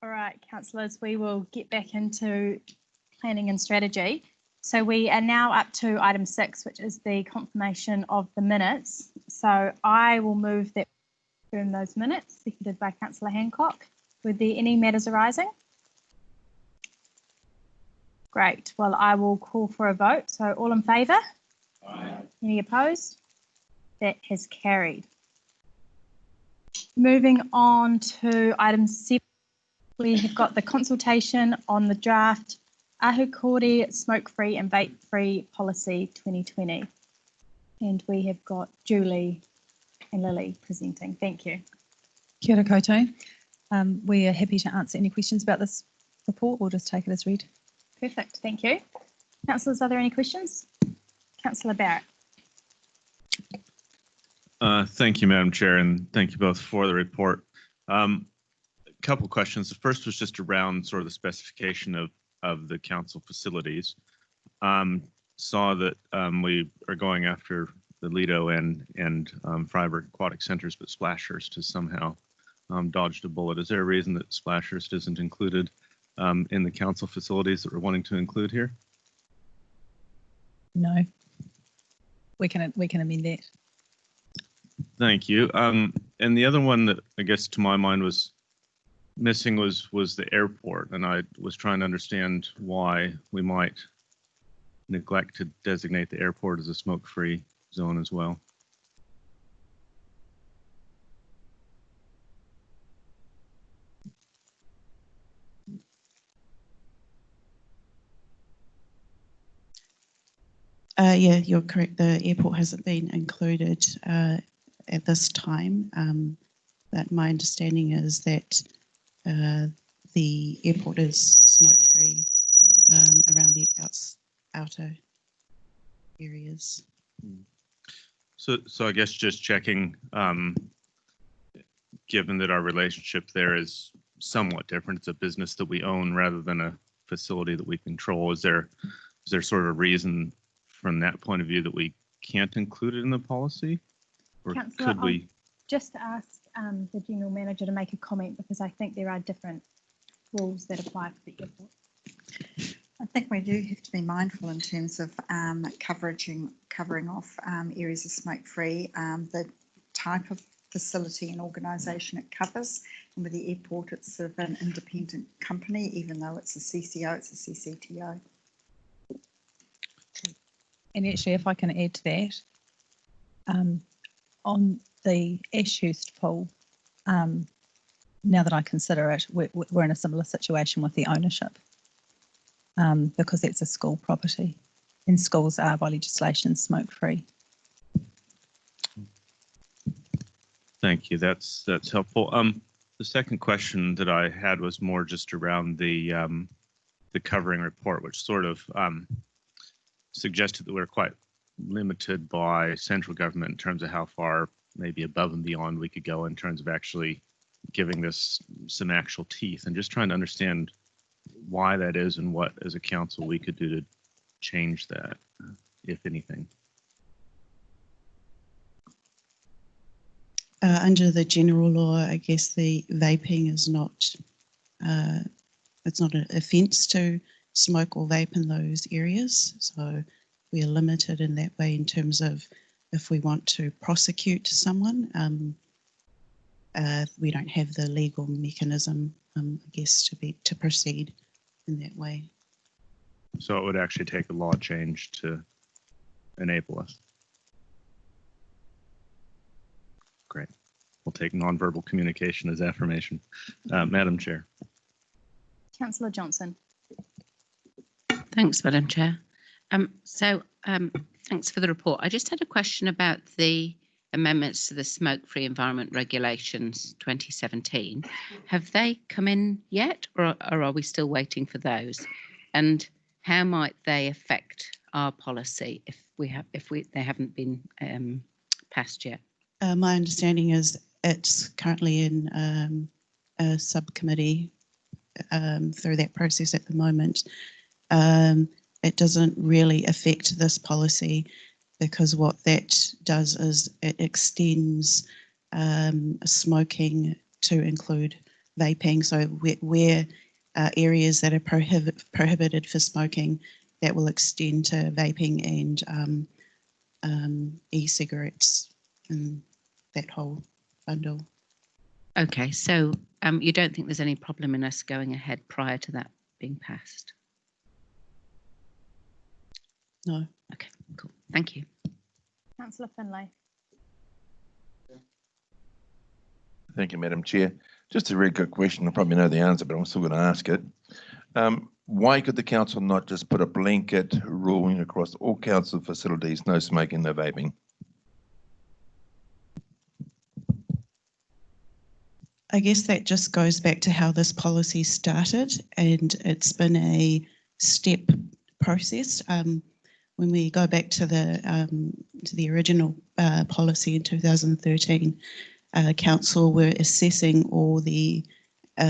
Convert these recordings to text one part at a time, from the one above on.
All right, councillors, we will get back into planning and strategy. So we are now up to item 6, which is the confirmation of the minutes. So I will move that confirm those minutes, seconded by Councillor Hancock. Were there any matters arising? Great. Well, I will call for a vote. So all in favour? Aye. Any opposed? That has carried. Moving on to item 7, we have got the consultation on the draft Ahukori Smoke-Free and Vape-Free Policy 2020. And we have got Julie and Lily presenting. Thank you. Kia ora koutou. We are happy to answer any questions about this report. We'll just take it as read. Perfect. Thank you. Councillors, are there any questions? Councillor Barrett. Thank you, Madam Chair, and thank you both for the report. A couple of questions. The first was just around sort of the specification of the council facilities. Saw that we are going after the Lido and Freiburg Aquatic Centres, but Splashhurst has somehow dodged a bullet. Is there a reason that Splashhurst isn't included in the council facilities that we're wanting to include here? No. We can amend that. Thank you. And the other one that I guess to my mind was missing was the airport, and I was trying to understand why we might neglect to designate the airport as a smoke-free zone as well. Yeah, you're correct. The airport hasn't been included at this time. But my understanding is that the airport is smoke-free around the outer areas. So I guess just checking, given that our relationship there is somewhat different, it's a business that we own rather than a facility that we control. Is there sort of a reason from that point of view that we can't include it in the policy? Or Councillor, could we? Just ask the General Manager to make a comment, because I think there are different rules that apply for the airport. I think we do have to be mindful in terms of covering off areas of smoke-free, the type of facility and organisation it covers. And with the airport, it's sort of an independent company, even though it's a CCO, it's a CCTO. And actually, if I can add to that, on the Ashurst pool, now that I consider it, we're in a similar situation with the ownership, because it's a school property, and schools are by legislation smoke-free. Thank you. That's helpful. The second question that I had was more just around the covering report, which sort of suggested that we're quite limited by central government in terms of how far maybe above and beyond we could go in terms of actually giving this some actual teeth, and just trying to understand why that is and what as a council we could do to change that, if anything. Under the general law, I guess the vaping is not, it's not an offence to smoke or vape in those areas. So we are limited in that way in terms of if we want to prosecute someone, we don't have the legal mechanism, I guess, to proceed in that way. So it would actually take a law change to enable us. Great. We'll take nonverbal communication as affirmation. Madam Chair. Councillor Johnson. Thanks, Madam Chair. Thanks for the report. I just had a question about the amendments to the Smoke-Free Environment Regulations 2017. Have they come in yet, or are we still waiting for those? And how might they affect our policy if they haven't been passed yet? My understanding is it's currently in a subcommittee through that process at the moment. It doesn't really affect this policy, because what that does is it extends smoking to include vaping. So where areas that are prohibited for smoking, that will extend to vaping and e-cigarettes and that whole bundle. Okay, so you don't think there's any problem in us going ahead prior to that being passed? No. Okay, cool. Thank you. Councillor Finlay. Thank you, Madam Chair. Just a very quick question. I probably know the answer, but I'm still going to ask it. Why could the council not just put a blanket ruling across all council facilities, no smoking, no vaping? I guess that just goes back to how this policy started, and it's been a step process. When we go back to the original policy in 2013, council were assessing all the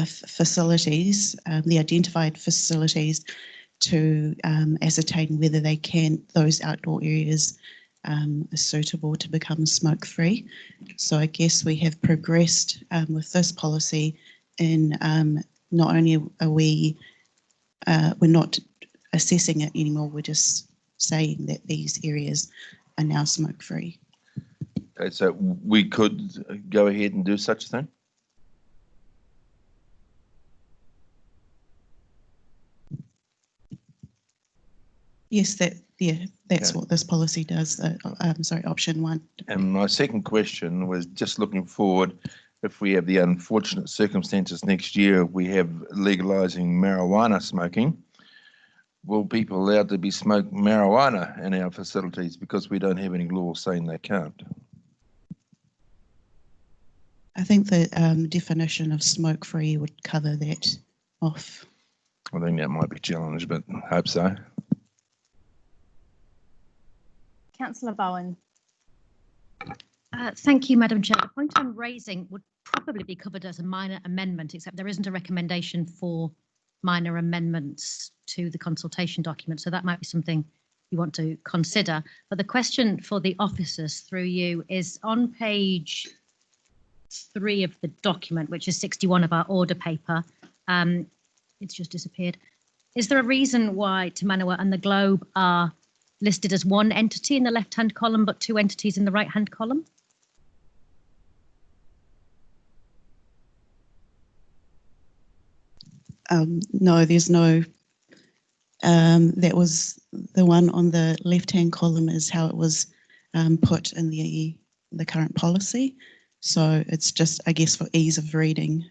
facilities, the identified facilities, to ascertain whether those outdoor areas are suitable to become smoke-free. So I guess we have progressed with this policy in not only are we're not assessing it anymore, we're just saying that these areas are now smoke-free. Okay, so we could go ahead and do such a thing? Yes, that's Okay. what this policy does. Option 1. And my second question was just looking forward, if we have the unfortunate circumstances next year, we have legalizing marijuana smoking, will people allowed to be smoke marijuana in our facilities because we don't have any law saying they can't? I think the definition of smoke-free would cover that off. I think that might be challenged, but I hope so. Councillor Bowen. Thank you, Madam Chair. The point I'm raising would probably be covered as a minor amendment, except there isn't a recommendation for minor amendments to the consultation document. So that might be something you want to consider. But the question for the officers through you is on page 3 of the document, which is 61 of our order paper. It's just disappeared. Is there a reason why Te Manawa and the Globe are listed as one entity in the left-hand column, but 2 entities in the right-hand column? No, there's no. That was the one on the left-hand column is how it was put in the current policy. So it's just, I guess, for ease of reading,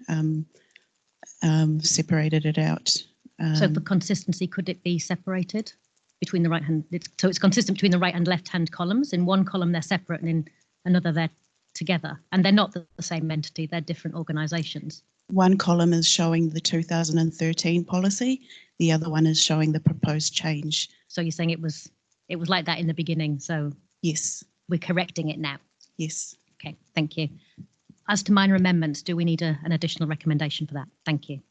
separated it out. So for consistency, could it be separated between the right-hand? So it's consistent between the right and left-hand columns. In one column, they're separate, and in another, they're together. And they're not the same entity. They're different organisations. One column is showing the 2013 policy. The other one is showing the proposed change. So you're saying it was like that in the beginning. So Yes, we're correcting it now. yes. Okay, thank you. As to minor amendments, do we need an additional recommendation for that? Thank you.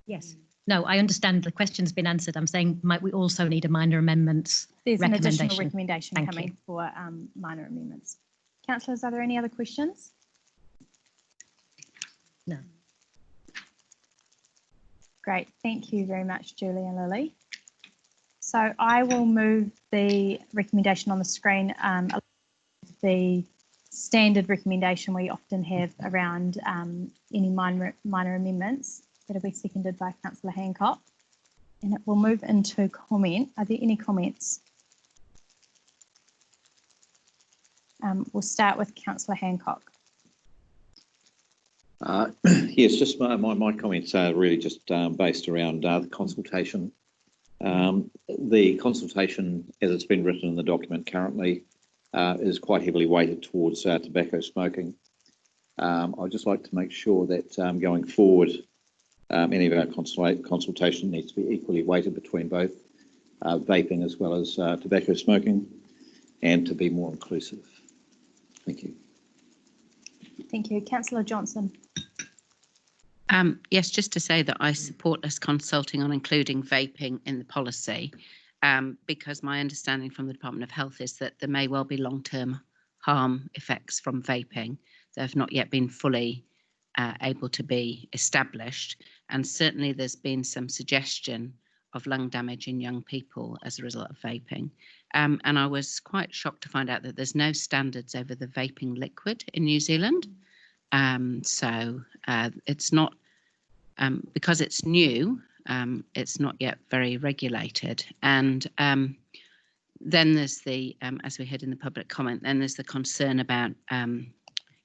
Yes. No, I understand the question's been answered. I'm saying, might we also need a minor amendments There's an recommendation? additional recommendation Thank coming you. for minor amendments. Councillors, are there any other questions? No. Great, thank you very much, Julie and Lily. So I will move the recommendation on the screen, the standard recommendation we often have around any minor amendments. That'll be seconded by Councillor Hancock. And it will move into comment. Are there any comments? We'll start with Councillor Hancock. Yes, just my comments are really just based around the consultation. The consultation, as it's been written in the document currently, is quite heavily weighted towards tobacco smoking. I'd just like to make sure that going forward, any of our consultation needs to be equally weighted between both vaping as well as tobacco smoking, and to be more inclusive. Thank you. Thank you. Councillor Johnson. Yes, just to say that I support us consulting on including vaping in the policy, because my understanding from the Department of Health is that there may well be long-term harm effects from vaping they've not yet been fully able to be established. And certainly there's been some suggestion of lung damage in young people as a result of vaping. And I was quite shocked to find out that there's no standards over the vaping liquid in New Zealand. So it's not, because it's new, it's not yet very regulated. And then there's the, as we heard in the public comment, then there's the concern about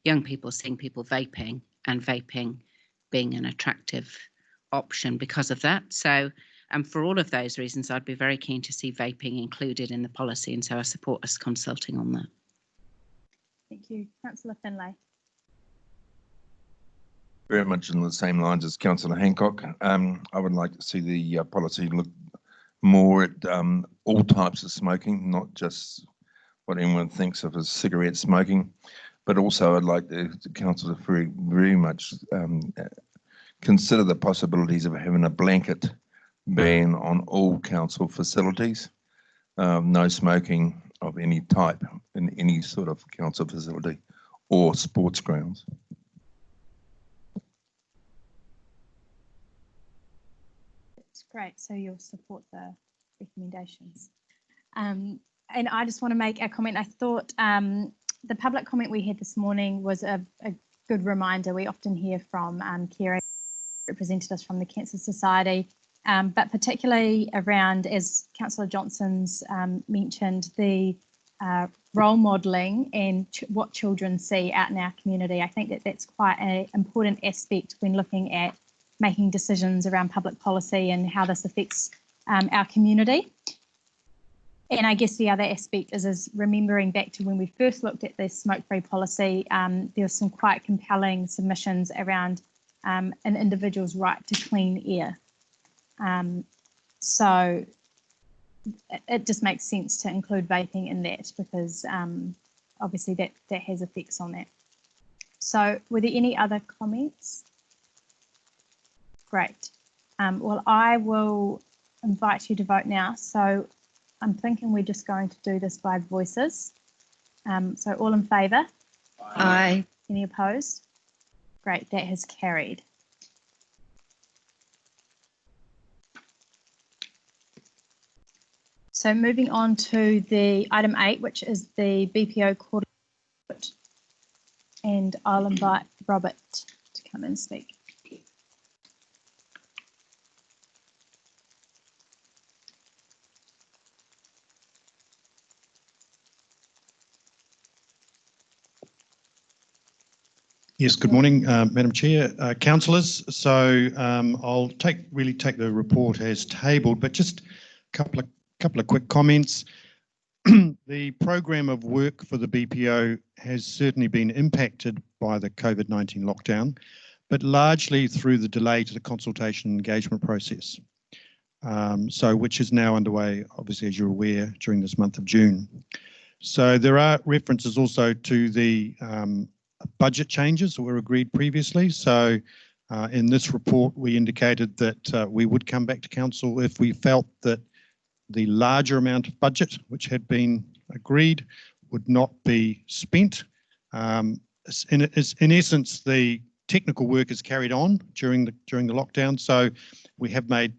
young people seeing people vaping and vaping being an attractive option because of that. So for all of those reasons, I'd be very keen to see vaping included in the policy, and so I support us consulting on that. Thank you. Councillor Finlay. Very much in the same lines as Councillor Hancock. I would like to see the policy look more at all types of smoking, not just what anyone thinks of as cigarette smoking, but also I'd like the council to very much consider the possibilities of having a blanket ban on all council facilities. No smoking of any type in any sort of council facility or sports grounds. That's great. So you'll support the recommendations. And I just want to make a comment. I thought the public comment we had this morning was a good reminder. We often hear from Kira, represented us from the Cancer Society, but particularly around, as Councillor Johnson's mentioned, the role modelling and what children see out in our community. I think that that's quite an important aspect when looking at making decisions around public policy and how this affects our community. And I guess the other aspect is remembering back to when we first looked at this smoke-free policy, there were some quite compelling submissions around an individual's right to clean air. So it just makes sense to include vaping in that, because obviously that has effects on that. So were there any other comments? Great. Well, I will invite you to vote now. So I'm thinking we're just going to do this by voices. So all in favour? Aye. Any opposed? Great, that has carried. So moving on to the item 8, which is the BPO quarterly report, and I'll invite Robert to come and speak. Yes, good morning, Madam Chair, councillors. So I'll really take the report as tabled, but just a couple of quick comments. The program of work for the BPO has certainly been impacted by the COVID-19 lockdown, but largely through the delay to the consultation and engagement process. Which is now underway, obviously, as you're aware, during this month of June. So there are references also to the budget changes that were agreed previously. So in this report, we indicated that we would come back to council if we felt that the larger amount of budget which had been agreed would not be spent. In essence, the technical work is carried on during the lockdown, so we have made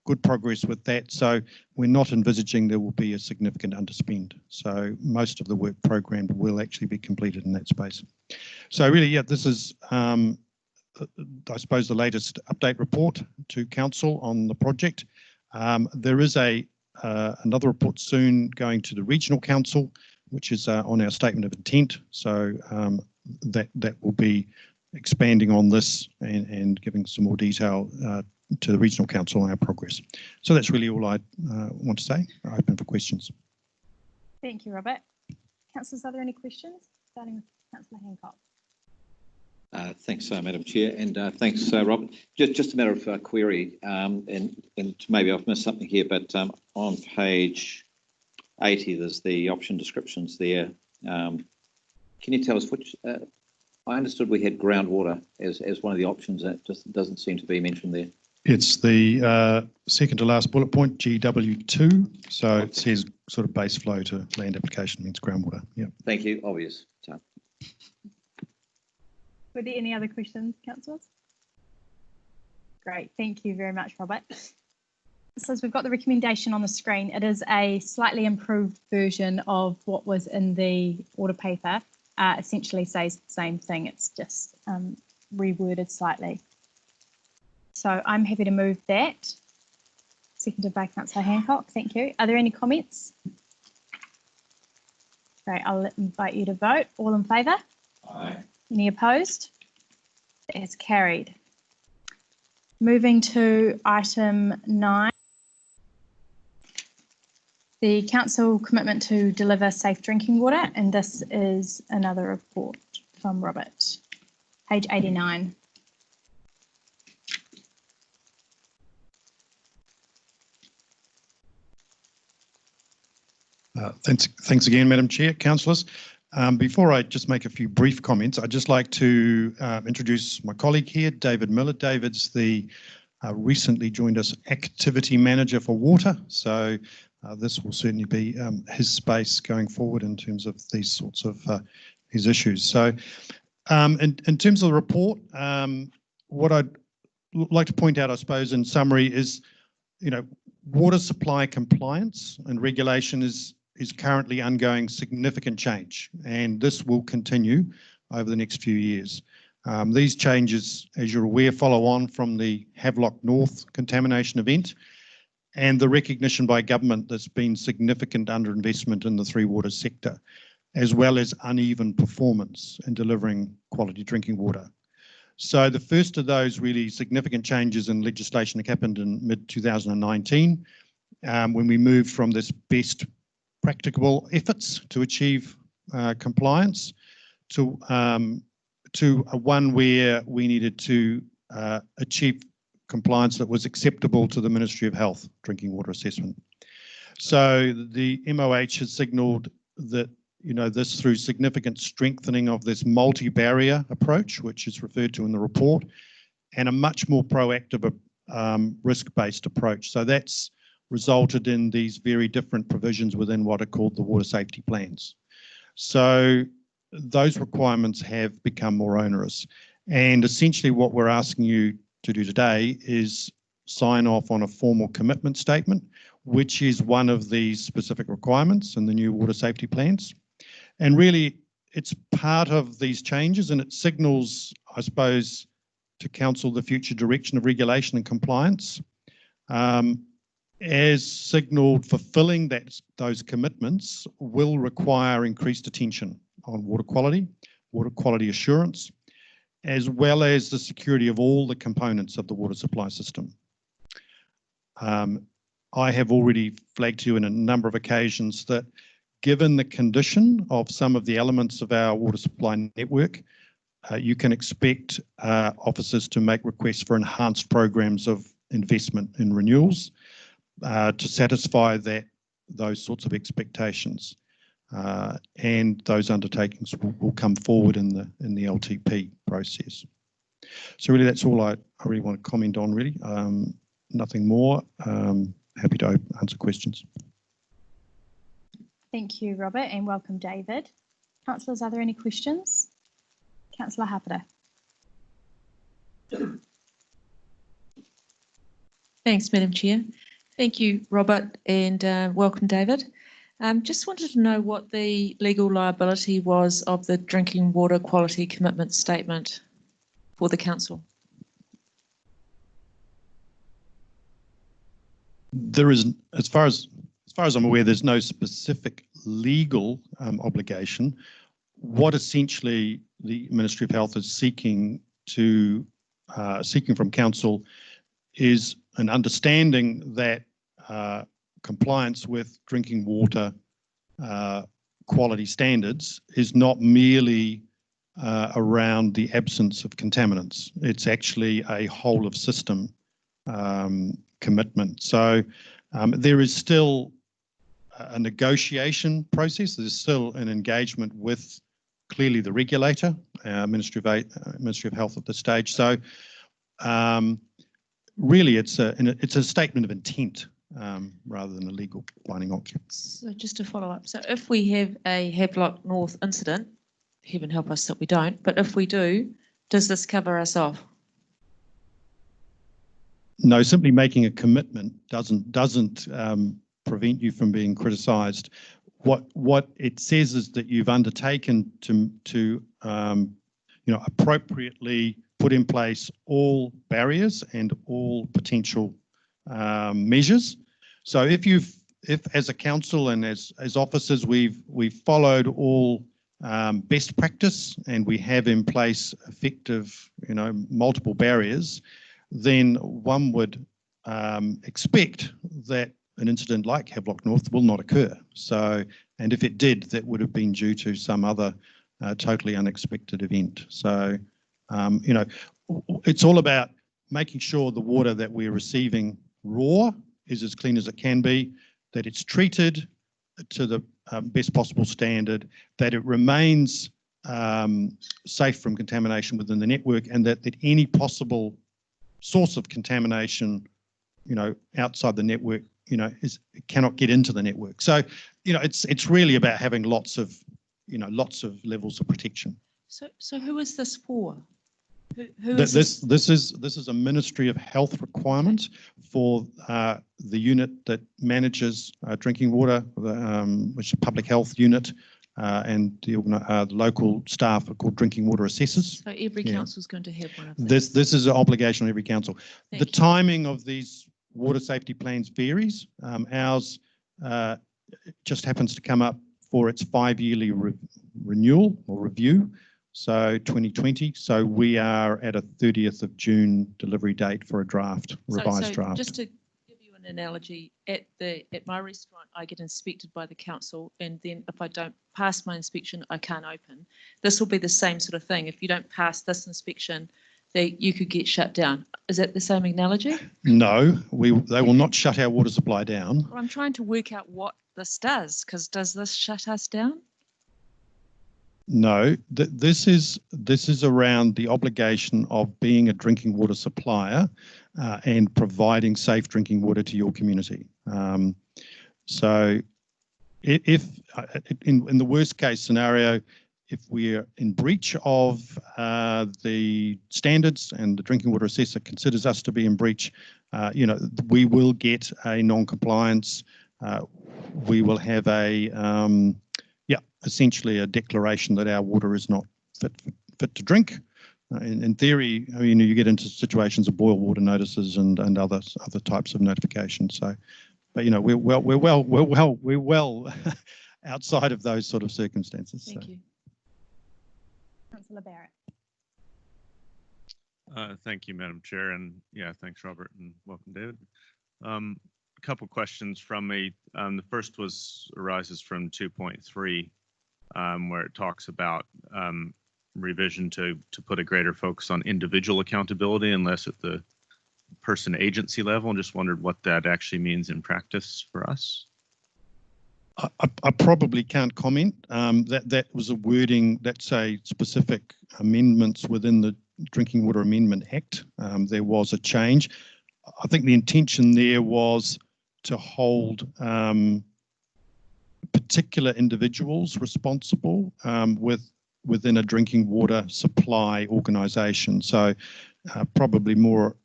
good progress with that. So we're not envisaging there will be a significant underspend. So most of the work programmed will actually be completed in that space. So really, yeah, this is, I suppose, the latest update report to council on the project. There is another report soon going to the regional council, which is on our statement of intent. So that will be expanding on this and giving some more detail to the regional council on our progress. So that's really all I want to say. I'm open for questions. Thank you, Robert. Councillors, are there any questions? Starting with Councillor Hancock. Thanks, Madam Chair, and thanks, Robert. Just a matter of query, and maybe I've missed something here, but on page 80, there's the option descriptions there. Can you tell us which? I understood we had groundwater as one of the options. That just doesn't seem to be mentioned there. It's the second to last bullet point, GW2. So it says sort of base flow to land application means groundwater. Yeah. Thank you. Obvious. Were there any other questions, councillors? Great, thank you very much, Robert. So as we've got the recommendation on the screen, it is a slightly improved version of what was in the order paper. Essentially says the same thing, it's just reworded slightly. So I'm happy to move that. Seconded by Councillor Hancock, thank you. Are there any comments? Great, I'll invite you to vote. All in favour? Aye. Any opposed? That's carried. Moving to item 9. The council commitment to deliver safe drinking water, and this is another report from Robert, page 89. Thanks again, Madam Chair, councillors. Before I just make a few brief comments, I'd just like to introduce my colleague here, David Miller. David's the recently joined us activity manager for water. So this will certainly be his space going forward in terms of these sorts of his issues. So in terms of the report, what I'd like to point out, I suppose, in summary is, water supply compliance and regulation is currently undergoing significant change, and this will continue over the next few years. These changes, as you're aware, follow on from the Havelock North contamination event and the recognition by government there's been significant underinvestment in the three water sector, as well as uneven performance in delivering quality drinking water. So the first of those really significant changes in legislation that happened in mid-2019, when we moved from this best practicable efforts to achieve compliance to a one where we needed to achieve compliance that was acceptable to the Ministry of Health drinking water assessment. So the MOH has signalled that this through significant strengthening of this multi-barrier approach, which is referred to in the report, and a much more proactive risk-based approach. So that's resulted in these very different provisions within what are called the water safety plans. So those requirements have become more onerous. And essentially what we're asking you to do today is sign off on a formal commitment statement, which is one of these specific requirements in the new water safety plans. And really, it's part of these changes, and it signals, I suppose, to council the future direction of regulation and compliance. As signalled, fulfilling those commitments will require increased attention on water quality assurance, as well as the security of all the components of the water supply system. I have already flagged to you in a number of occasions that given the condition of some of the elements of our water supply network, you can expect officers to make requests for enhanced programs of investment in renewals to satisfy those sorts of expectations. And those undertakings will come forward in the LTP process. So really that's all I really want to comment on, really. Nothing more. Happy to answer questions. Thank you, Robert, and welcome, David. Councillors, are there any questions? Councillor Hapera. Thanks, Madam Chair. Thank you, Robert, and welcome, David. Just wanted to know what the legal liability was of the drinking water quality commitment statement for the council. There is, as far as I'm aware, there's no specific legal obligation. What essentially the Ministry of Health is seeking from council is an understanding that compliance with drinking water quality standards is not merely around the absence of contaminants. It's actually a whole of system commitment. So there is still a negotiation process. There's still an engagement with clearly the regulator, Ministry of Health at this stage. So really, it's a statement of intent rather than a legal binding option. So just to follow up, so if we have a Havelock North incident, heaven help us that we don't, but if we do, does this cover us off? No, simply making a commitment doesn't prevent you from being criticised. What it says is that you've undertaken to appropriately put in place all barriers and all potential measures. So if as a council and as officers we've followed all best practice and we have in place effective multiple barriers, then one would expect that an incident like Havelock North will not occur. So, and if it did, that would have been due to some other totally unexpected event. So, it's all about making sure the water that we're receiving raw is as clean as it can be, that it's treated to the best possible standard, that it remains safe from contamination within the network, and that any possible source of contamination, outside the network, cannot get into the network. So, it's really about having lots of levels of protection. So who is this for? Who is this? This is a Ministry of Health requirement for the unit that manages drinking water, which is a public health unit, and the local staff are called drinking water assessors. So every council is going to have one of these. This is an obligation on every council. Thank The you. timing of these water safety plans varies. Ours just happens to come up for its 5-yearly renewal or review. So 2020. So we are at a 30th of June delivery date for a revised draft. Just to give you an analogy, at my restaurant, I get inspected by the council, and then if I don't pass my inspection, I can't open. This will be the same sort of thing. If you don't pass this inspection, you could get shut down. Is that the same analogy? No, they will not shut our water supply down. Well, I'm trying to work out what this does, because does this shut us down? No, this is around the obligation of being a drinking water supplier and providing safe drinking water to your community. So if in the worst case scenario, if we're in breach of the standards and the drinking water assessor considers us to be in breach, we will get a non-compliance. We will have essentially a declaration that our water is not fit to drink. In theory, you get into situations of boil water notices and other types of notifications. So, but we're well outside of those sort of circumstances. Thank you. Councillor Barrett. Thank you, Madam Chair, and thanks, Robert, and welcome, David. A couple questions from me. The first arises from 2.3. Where it talks about revision to put a greater focus on individual accountability and less at the person agency level, and just wondered what that actually means in practice for us. I probably can't comment. That was a wording, that's a specific amendments within the Drinking Water Amendment Act. There was a change. I think the intention there was to hold particular individuals responsible within a drinking water supply organisation. So probably more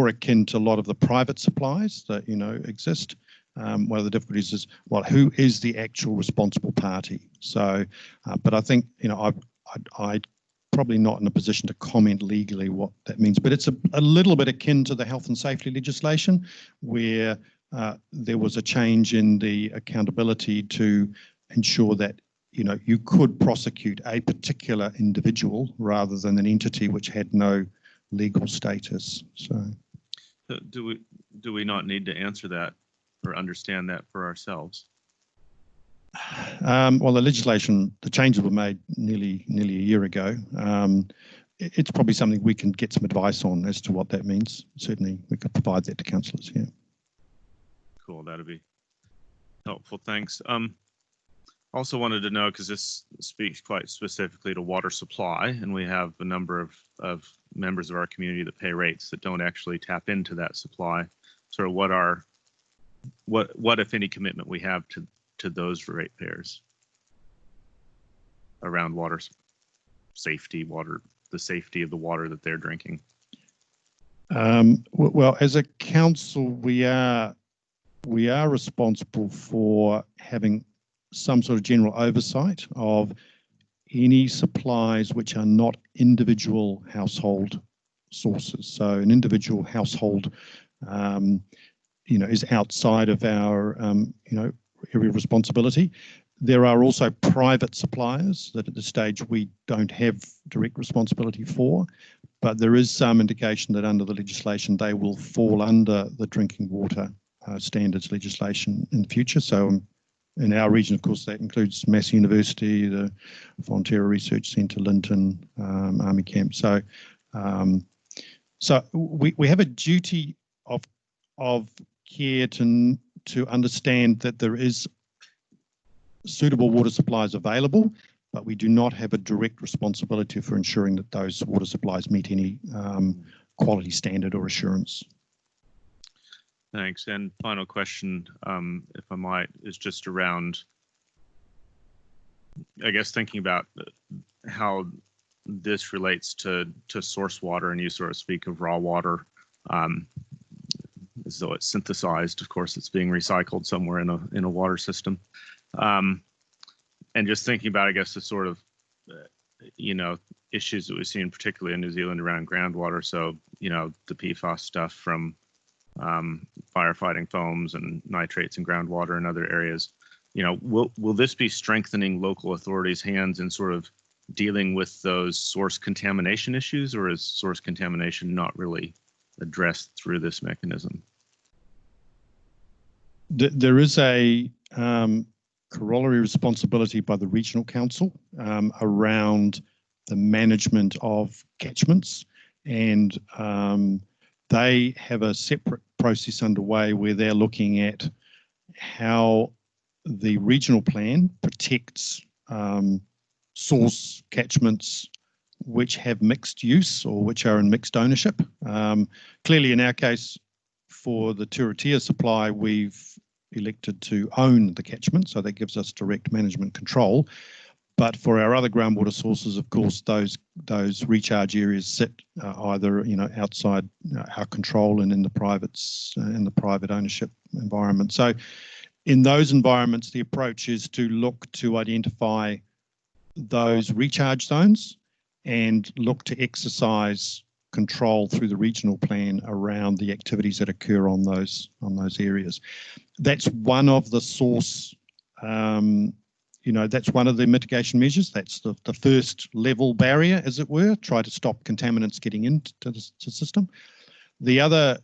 akin to a lot of the private supplies that exist. One of the difficulties is, well, who is the actual responsible party? So, but I think I probably not in a position to comment legally what that means. But it's a little bit akin to the health and safety legislation, where there was a change in the accountability to ensure that you could prosecute a particular individual rather than an entity which had no legal status. So, do we not need to answer that or understand that for ourselves? Well, the changes were made nearly a year ago. It's probably something we can get some advice on as to what that means. Certainly, we could provide that to councillors. Yeah. Cool, that'd be helpful. Thanks. Also wanted to know, because this speaks quite specifically to water supply, and we have a number of members of our community that pay rates that don't actually tap into that supply. Sort of what if any commitment we have to those ratepayers around water safety, the the safety of the water that they're drinking? Well, as a council, we are responsible for having some sort of general oversight of any supplies which are not individual household sources. So an individual household, is outside of our, area of responsibility. There are also private suppliers that at this stage we don't have direct responsibility for, but there is some indication that under the legislation they will fall under the drinking water standards legislation in the future. So in our region, of course, that includes Massey University, the Fonterra Research Centre, Linton, Army Camp. So, we have a duty of care to understand that there is suitable water supplies available, but we do not have a direct responsibility for ensuring that those water supplies meet any quality standard or assurance. Thanks. And final question, if I might, is just around, I guess, thinking about how this relates to source water, and you sort of speak of raw water as though it's synthesized. Of course, it's being recycled somewhere in a water system. And just thinking about, I guess, the sort of, issues that we've seen, particularly in New Zealand around groundwater. So, the PFAS stuff from firefighting foams and nitrates in groundwater and other areas. Will this be strengthening local authorities' hands in sort of dealing with those source contamination issues, or is source contamination not really addressed through this mechanism? There is a corollary responsibility by the regional council around the management of catchments, and they have a separate process underway where they're looking at how the regional plan protects source catchments which have mixed use or which are in mixed ownership. Clearly, in our case, for the Turitea supply, we've elected to own the catchment, so that gives us direct management control. But for our other groundwater sources, of course, those recharge areas sit either outside our control and in the private ownership environment. So, in those environments, the approach is to look to identify those recharge zones and look to exercise control through the regional plan around the activities that occur on those areas. That's one of the source. That's one of the mitigation measures. That's the first level barrier, as it were, try to stop contaminants getting into the system. The other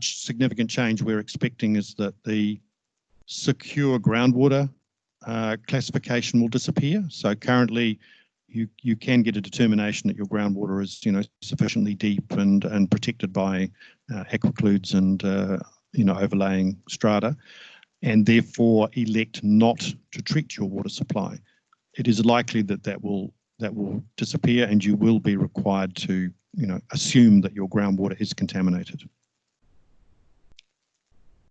significant change we're expecting is that the secure groundwater classification will disappear. So currently you can get a determination that your groundwater is sufficiently deep and protected by aquicludes and overlaying strata, and therefore elect not to treat your water supply. It is likely that will disappear, and you will be required to assume that your groundwater is contaminated.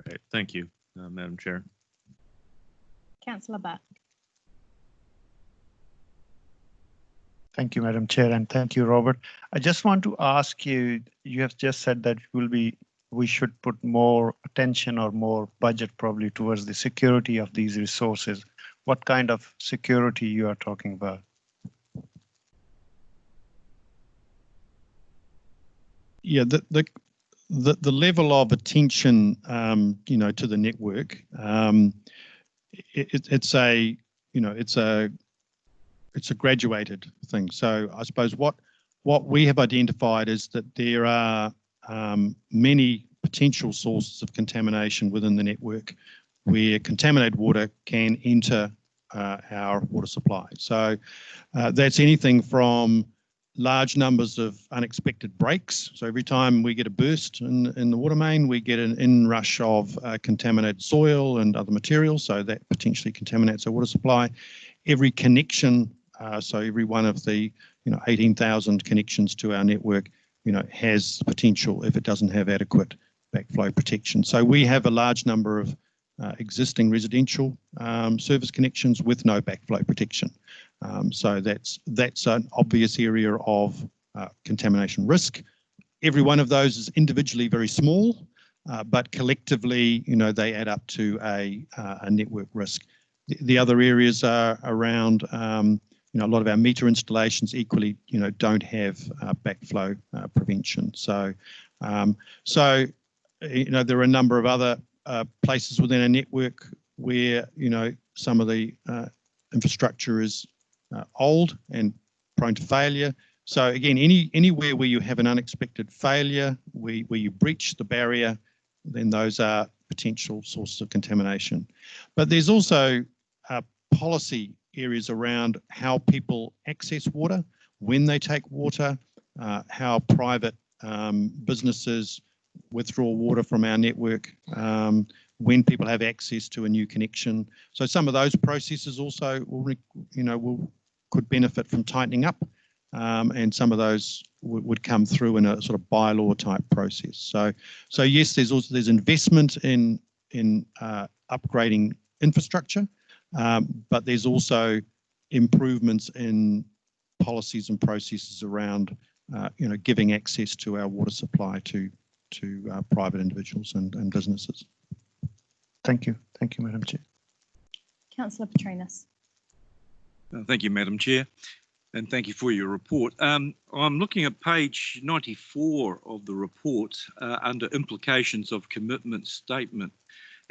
Great, thank you, Madam Chair. Councillor Butt. Thank you, Madam Chair, and thank you, Robert. I just want to ask you, you have just said that we should put more attention or more budget probably towards the security of these resources. What kind of security you are talking about? Yeah, the level of attention, to the network, it's a graduated thing. So I suppose what we have identified is that there are many potential sources of contamination within the network where contaminated water can enter our water supply. So that's anything from large numbers of unexpected breaks. So every time we get a burst in the water main, we get an inrush of contaminated soil and other materials. So that potentially contaminates our water supply. Every connection, so every one of the 18,000 connections to our network, has the potential if it doesn't have adequate backflow protection. So we have a large number of existing residential service connections with no backflow protection. So that's an obvious area of contamination risk. Every one of those is individually very small, but collectively, they add up to a network risk. The other areas are around, a lot of our meter installations equally, don't have backflow prevention. So, there are a number of other places within a network where, some of the infrastructure is old and prone to failure. So again, anywhere where you have an unexpected failure, where you breach the barrier, then those are potential sources of contamination. But there's also policy areas around how people access water, when they take water, how private businesses withdraw water from our network, when people have access to a new connection. So some of those processes also could benefit from tightening up. And some of those would come through in a sort of bylaw type process. So yes, there's investment in upgrading infrastructure, but there's also improvements in policies and processes around giving access to our water supply to private individuals and businesses. Thank you, Madam Chair. Councillor Petrinas. Thank you, Madam Chair. And thank you for your report. I'm looking at page 94 of the report under implications of commitment statement.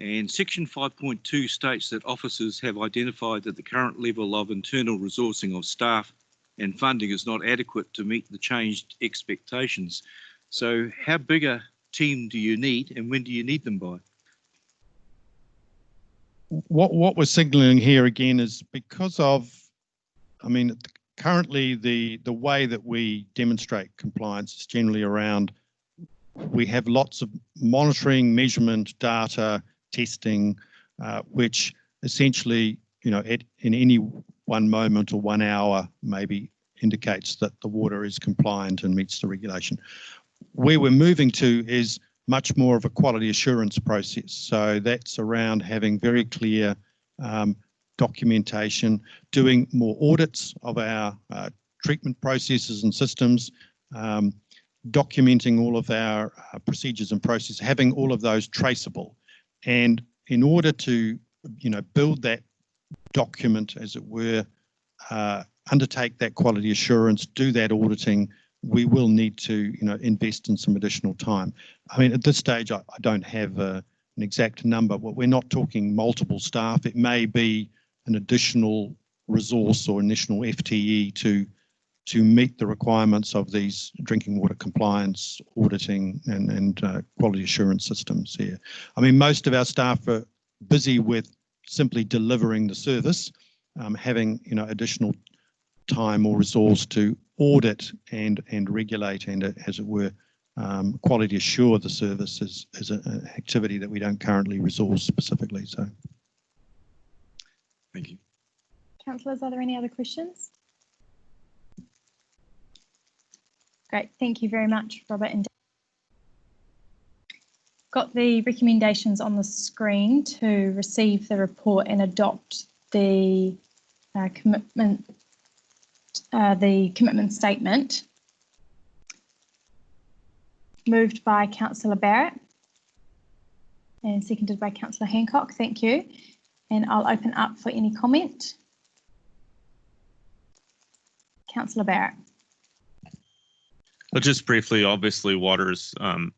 And section 5.2 states that officers have identified that the current level of internal resourcing of staff and funding is not adequate to meet the changed expectations. So how big a team do you need and when do you need them by? What we're signalling here again is because of, currently, the way that we demonstrate compliance is generally around, we have lots of monitoring, measurement, data, testing, which essentially, in any one moment or 1 hour maybe indicates that the water is compliant and meets the regulation. Where we're moving to is much more of a quality assurance process. So that's around having very clear documentation, doing more audits of our treatment processes and systems, documenting all of our procedures and processes, having all of those traceable. And in order to, build that document, as it were, undertake that quality assurance, do that auditing, we will need to, invest in some additional time. At this stage, I don't have an exact number. We're not talking multiple staff. It may be an additional resource or additional FTE to meet the requirements of these drinking water compliance, auditing and quality assurance systems here. Most of our staff are busy with simply delivering the service, having additional time or resource to audit and regulate and, as it were, quality assure the service is an activity that we don't currently resource specifically. So, thank you. Councillors, are there any other questions? Great, thank you very much, Robert and Dave. Got the recommendations on the screen to receive the report and adopt the commitment statement. Moved by Councillor Barrett and seconded by Councillor Hancock. Thank you. And I'll open up for any comment. Councillor Barrett. Well, just briefly, obviously, water is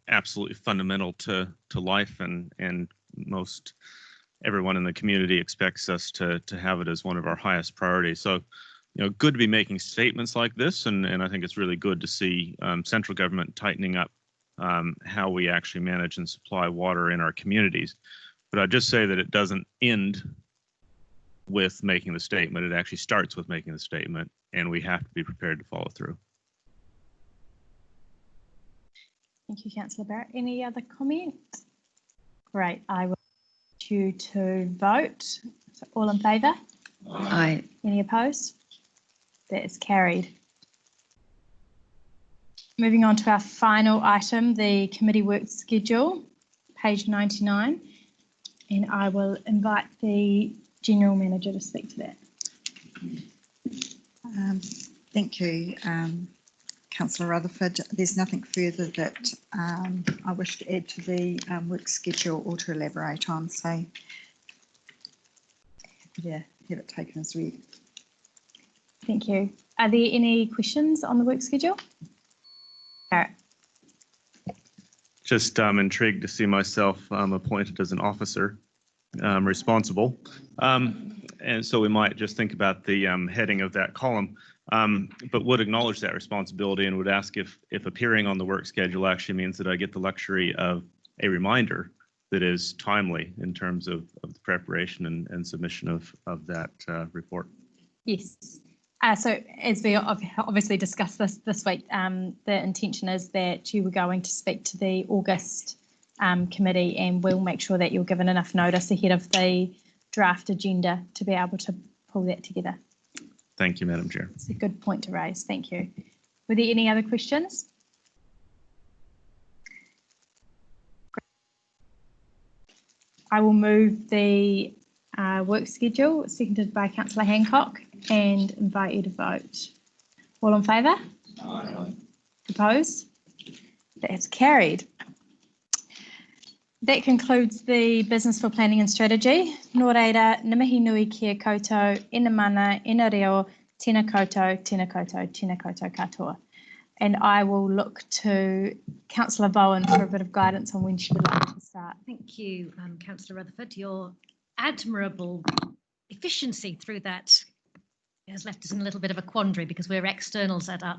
absolutely fundamental to life, and most everyone in the community expects us to have it as one of our highest priorities. So, good to be making statements like this, and I think it's really good to see central government tightening up how we actually manage and supply water in our communities. But I'd just say that it doesn't end with making the statement. It actually starts with making the statement, and we have to be prepared to follow through. Thank you, Councillor Barrett. Any other comments? Great. I will ask you to vote. So all in favour? Aye. Any opposed? That is carried. Moving on to our final item, the committee work schedule, page 99. And I will invite the General Manager to speak to that. Thank you, Councillor Rutherford. There's nothing further that I wish to add to the work schedule or to elaborate on. So, yeah, have it taken as read. Thank you. Are there any questions on the work schedule? Garrett. Just intrigued to see myself appointed as an officer responsible. And so we might just think about the heading of that column, but would acknowledge that responsibility and would ask if appearing on the work schedule actually means that I get the luxury of a reminder that is timely in terms of the preparation and submission of that report. Yes. So as we obviously discussed this week, the intention is that you were going to speak to the August committee, and we'll make sure that you're given enough notice ahead of the draft agenda to be able to pull that together. Thank you, Madam Chair. It's a good point to raise. Thank you. Were there any other questions? I will move the work schedule, seconded by Councillor Hancock, and invite you to vote. All in favour? Aye. Opposed? That's carried. That concludes the business for planning and strategy. Nō reira, na mihi nui kia koutou, ina mana, ina reo, tēnā koutou, tēnā koutou, tēnā koutou katoa. And I will look to Councillor Bowen for a bit of guidance on when she would like to start. Thank you, Councillor Rutherford. Your admirable efficiency through that has left us in a little bit of a quandary because we're externals at our